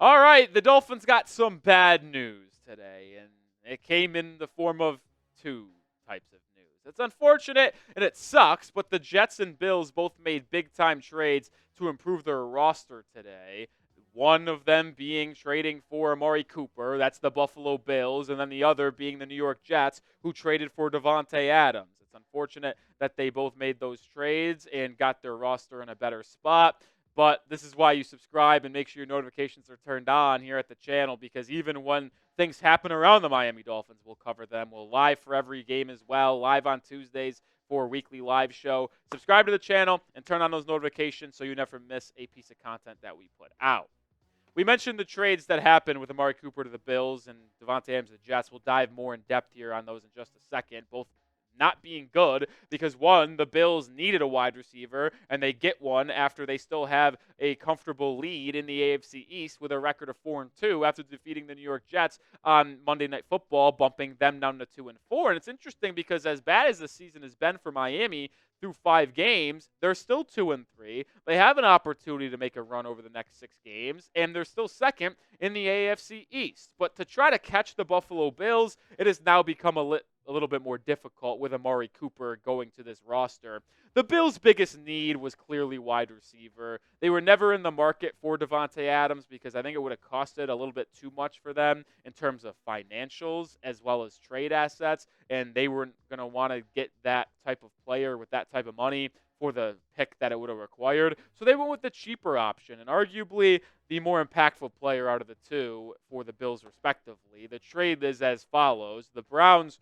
All right, the Dolphins got some bad news today, and it came in the form of two types of news. It's unfortunate and it sucks, but the Jets and Bills both made big time trades to improve their roster today. One of them being trading for Amari Cooper, that's the Buffalo Bills, and then the other being the New York Jets, who traded for Davante Adams. It's unfortunate that they both made those trades and got their roster in a better spot. But this is why you subscribe and make sure your notifications are turned on here at the channel, because even when things happen around the Miami Dolphins, we'll cover them. We'll live for every game as well, live on Tuesdays for a weekly live show. Subscribe to the channel and turn on those notifications so you never miss a piece of content that we put out. We mentioned the trades that happened with Amari Cooper to the Bills and Davante Adams to the Jets. We'll dive more in depth here on those in just a second, both not being good because, one, the Bills needed a wide receiver, and they get one after they still have a comfortable lead in the AFC East with a record of 4-2 after defeating the New York Jets on Monday Night Football, bumping them down to 2-4. And it's interesting because as bad as the season has been for Miami through 5 games, they're still 2-3. They have an opportunity to make a run over the next 6 games, and they're still second in the AFC East. But to try to catch the Buffalo Bills, it has now become a little bit more difficult with Amari Cooper going to this roster. The Bills' biggest need was clearly wide receiver. They were never in the market for Davante Adams because I think it would have costed a little bit too much for them in terms of financials as well as trade assets, and they weren't going to want to get that type of player with that type of money for the pick that it would have required. So they went with the cheaper option and arguably the more impactful player out of the two for the Bills respectively. The trade is as follows. The Browns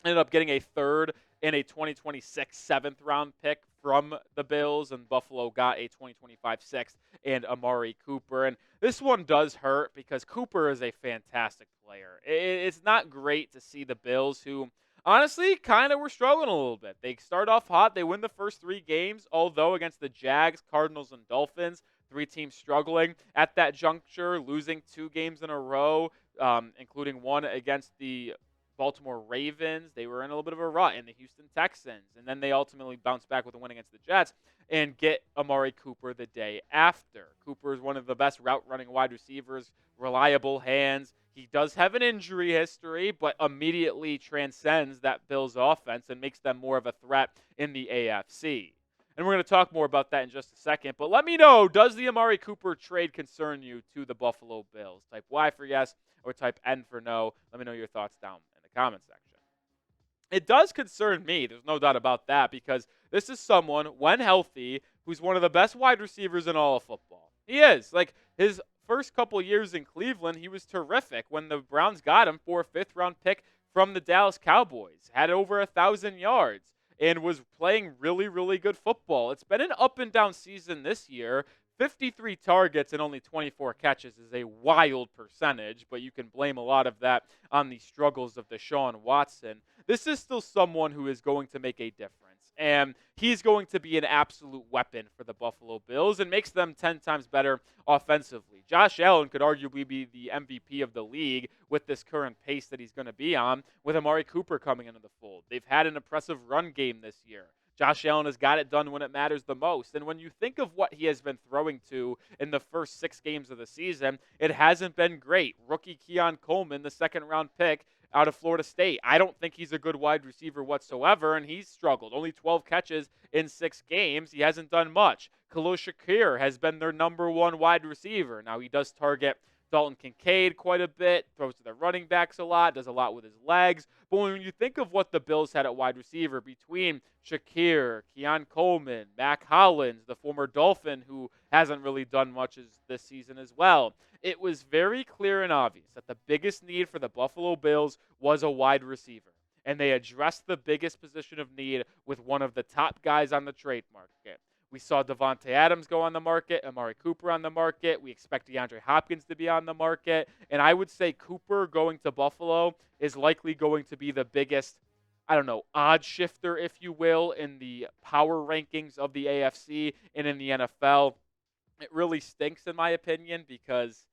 ended up getting a third and a 2026 7th-round pick from the Bills, and Buffalo got a 2025 6th and Amari Cooper. And this one does hurt because Cooper is a fantastic player. It's not great to see the Bills, who honestly kind of were struggling a little bit. They start off hot. They win the first 3 games, although against the Jags, Cardinals, and Dolphins, 3 teams struggling at that juncture, losing 2 games in a row, including one against the Baltimore Ravens. They were in a little bit of a rut in the Houston Texans, and then they ultimately bounced back with a win against the Jets and get Amari Cooper the day after. Cooper is one of the best route-running wide receivers, reliable hands. He does have an injury history, but immediately transcends that Bills offense and makes them more of a threat in the AFC. And we're going to talk more about that in just a second. But let me know, does the Amari Cooper trade concern you to the Buffalo Bills? Type Y for yes or type N for no. Let me know your thoughts down in the comment section. It does concern me, there's no doubt about that, because this is someone, when healthy, who's one of the best wide receivers in all of football. He is. Like, his first couple years in Cleveland, he was terrific when the Browns got him for a 5th-round pick from the Dallas Cowboys. Had over 1,000 yards and was playing really, really good football. It's been an up-and-down season this year. 53 targets and only 24 catches is a wild percentage, but you can blame a lot of that on the struggles of Deshaun Watson. This is still someone who is going to make a difference, and he's going to be an absolute weapon for the Buffalo Bills and makes them 10 times better offensively. Josh Allen could arguably be the MVP of the league with this current pace that he's going to be on, with Amari Cooper coming into the fold. They've had an impressive run game this year. Josh Allen has got it done when it matters the most. And when you think of what he has been throwing to in the first 6 games of the season, it hasn't been great. Rookie Keon Coleman, the 2nd-round pick out of Florida State. I don't think he's a good wide receiver whatsoever, and he's struggled. Only 12 catches in 6 games. He hasn't done much. Khalil Shakir has been their number 1 wide receiver. Now, he does target Dalton Kincaid quite a bit, throws to the running backs a lot, does a lot with his legs. But when you think of what the Bills had at wide receiver between Shakir, Keon Coleman, Mack Hollins, the former Dolphin who hasn't really done much this season as well, it was very clear and obvious that the biggest need for the Buffalo Bills was a wide receiver. And they addressed the biggest position of need with one of the top guys on the trade market. We saw Davante Adams go on the market, Amari Cooper on the market. We expect DeAndre Hopkins to be on the market. And I would say Cooper going to Buffalo is likely going to be the biggest, odd shifter, if you will, in the power rankings of the AFC and in the NFL. It really stinks, in my opinion, because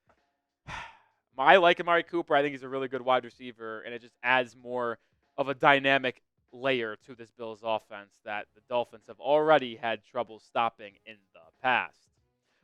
I like Amari Cooper. I think he's a really good wide receiver, and it just adds more of a dynamic layer to this Bills offense that the Dolphins have already had trouble stopping in the past.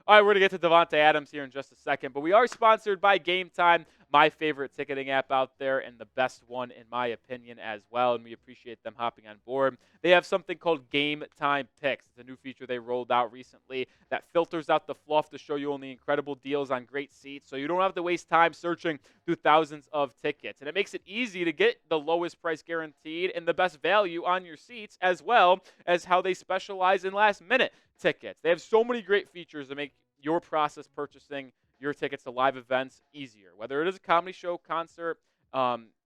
All right, we're going to get to Davante Adams here in just a second, but we are sponsored by Game Time, my favorite ticketing app out there and the best one in my opinion as well, and we appreciate them hopping on board. They have something called Game Time Picks. It's a new feature they rolled out recently that filters out the fluff to show you only incredible deals on great seats, so you don't have to waste time searching through thousands of tickets. And it makes it easy to get the lowest price guaranteed and the best value on your seats, as well as how they specialize in last-minute tickets. They have so many great features to make your process purchasing your tickets to live events easier, whether it is a comedy show, concert,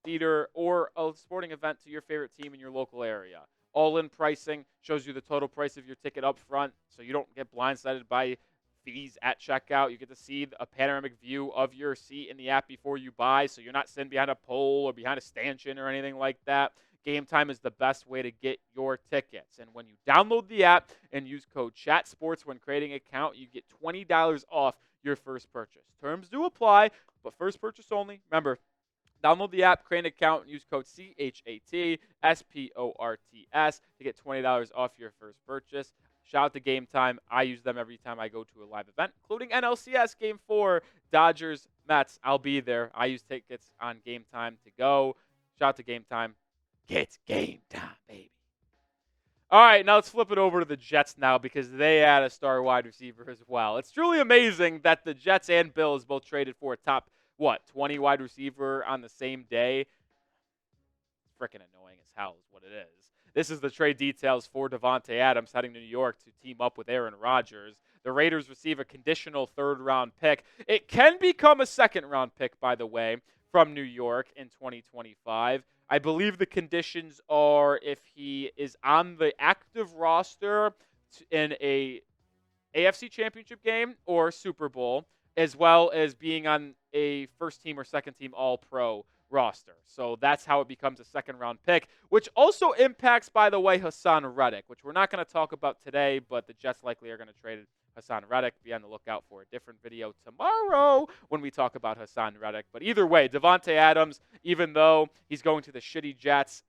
theater, or a sporting event to your favorite team in your local area. All-in pricing shows you the total price of your ticket up front, so you don't get blindsided by fees at checkout. You get to see a panoramic view of your seat in the app before you buy, so you're not sitting behind a pole or behind a stanchion or anything like that. Game Time is the best way to get your tickets. And when you download the app and use code CHATSPORTS when creating an account, you get $20 off your first purchase. Terms do apply, but first purchase only. Remember, download the app, create an account, and use code CHATSPORTS to get $20 off your first purchase. Shout out to Game Time. I use them every time I go to a live event, including NLCS Game 4, Dodgers, Mets. I'll be there. I use tickets on Game Time to go. Shout out to Game Time. Get Game Time, baby. All right, now let's flip it over to the Jets now because they add a star wide receiver as well. It's truly amazing that the Jets and Bills both traded for a top, 20 wide receiver on the same day. It's freaking annoying as hell is what it is. This is the trade details for Davante Adams heading to New York to team up with Aaron Rodgers. The Raiders receive a conditional third-round pick. It can become a second-round pick, by the way, from New York in 2025. I believe the conditions are if he is on the active roster in a AFC Championship game or Super Bowl, as well as being on a first-team or second-team All-Pro roster. So that's how it becomes a second-round pick, which also impacts, by the way, Hassan Reddick, which we're not going to talk about today, but the Jets likely are going to trade Hassan Reddick. Be on the lookout for a different video tomorrow when we talk about Hassan Reddick. But either way, Davante Adams, even though he's going to the shitty Jets,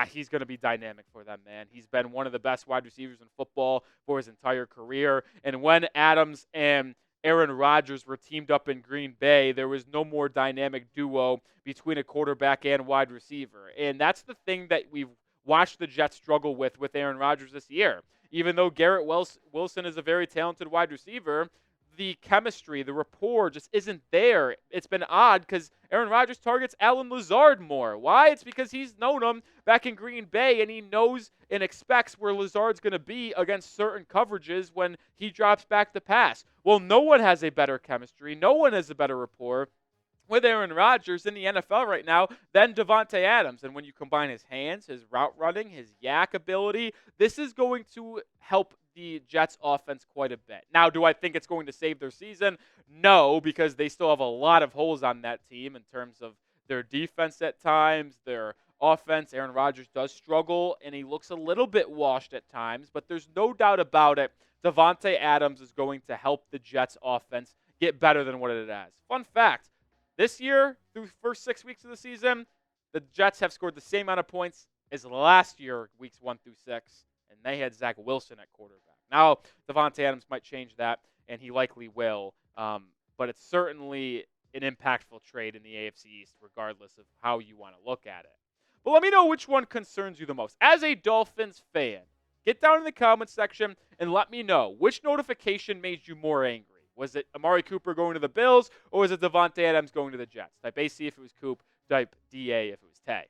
he's going to be dynamic for them, man. He's been one of the best wide receivers in football for his entire career. And when Adams and Aaron Rodgers were teamed up in Green Bay, there was no more dynamic duo between a quarterback and wide receiver. And that's the thing that we've watched the Jets struggle with Aaron Rodgers this year. Even though Garrett Wilson is a very talented wide receiver, the chemistry, the rapport just isn't there. It's been odd because Aaron Rodgers targets Allen Lazard more. Why? It's because he's known him back in Green Bay, and he knows and expects where Lazard's going to be against certain coverages when he drops back to pass. Well, no one has a better chemistry. No one has a better rapport with Aaron Rodgers in the NFL right now than Davante Adams. And when you combine his hands, his route running, his yak ability, this is going to help the Jets offense quite a bit. Now, do I think it's going to save their season? No, because they still have a lot of holes on that team in terms of their defense at times, their offense. Aaron Rodgers does struggle, and he looks a little bit washed at times, but there's no doubt about it. Davante Adams is going to help the Jets offense get better than what it has. Fun fact, this year, through the first 6 weeks of the season, the Jets have scored the same amount of points as last year, weeks 1 through 6, and they had Zach Wilson at quarterback. Now, Davante Adams might change that, and he likely will, but it's certainly an impactful trade in the AFC East, regardless of how you want to look at it. But let me know which one concerns you the most. As a Dolphins fan, get down in the comments section and let me know which notification made you more angry. Was it Amari Cooper going to the Bills, or was it Davante Adams going to the Jets? Type AC if it was Coop, type DA if it was Tay.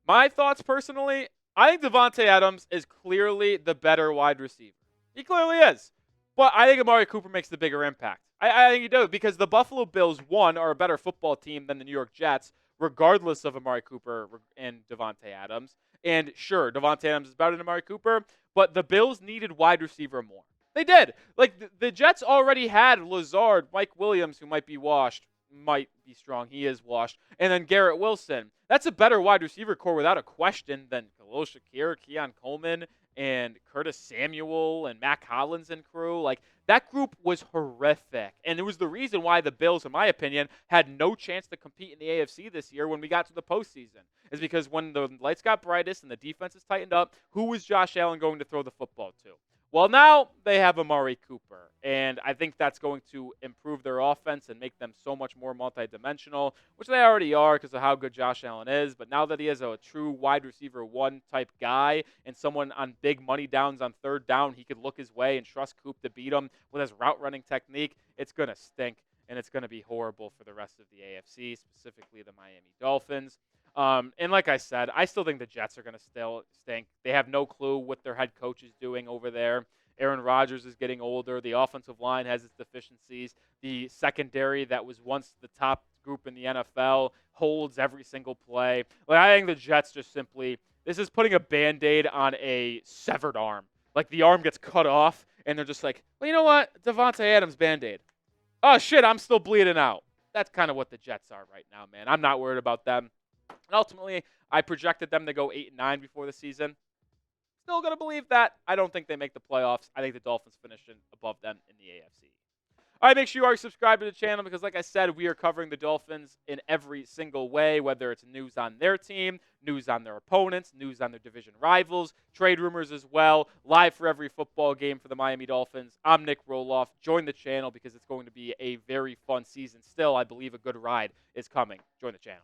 My thoughts personally, I think Davante Adams is clearly the better wide receiver. He clearly is. But I think Amari Cooper makes the bigger impact. I think he does, because the Buffalo Bills, one, are a better football team than the New York Jets, regardless of Amari Cooper and Davante Adams. And sure, Davante Adams is better than Amari Cooper, but the Bills needed wide receiver more. They did. Like, the Jets already had Lazard, Mike Williams, who might be washed, might be strong. He is washed. And then Garrett Wilson. That's a better wide receiver core without a question than Khalil Shakir, Keon Coleman, and Curtis Samuel, and Mack Hollins and crew. Like, that group was horrific. And it was the reason why the Bills, in my opinion, had no chance to compete in the AFC this year when we got to the postseason. Is because when the lights got brightest and the defense is tightened up, who was Josh Allen going to throw the football to? Well, now they have Amari Cooper, and I think that's going to improve their offense and make them so much more multidimensional, which they already are because of how good Josh Allen is. But now that he has a true wide receiver one type guy and someone on big money downs on third down, he could look his way and trust Coop to beat him with his route running technique. It's going to stink, and it's going to be horrible for the rest of the AFC, specifically the Miami Dolphins. And like I said, I still think the Jets are going to still stink. They have no clue what their head coach is doing over there. Aaron Rodgers is getting older. The offensive line has its deficiencies. The secondary that was once the top group in the NFL holds every single play. Like, I think the Jets just simply, this is putting a Band-Aid on a severed arm. Like, the arm gets cut off, and they're just like, well, you know what? Davante Adams Band-Aid. Oh, shit, I'm still bleeding out. That's kind of what the Jets are right now, man. I'm not worried about them. And ultimately, I projected them to go 8-9 before the season. Still going to believe that. I don't think they make the playoffs. I think the Dolphins finish above them in the AFC. All right, make sure you are subscribed to the channel because, like I said, we are covering the Dolphins in every single way, whether it's news on their team, news on their opponents, news on their division rivals, trade rumors as well, live for every football game for the Miami Dolphins. I'm Nic Rohloff. Join the channel because it's going to be a very fun season. Still, I believe a good ride is coming. Join the channel.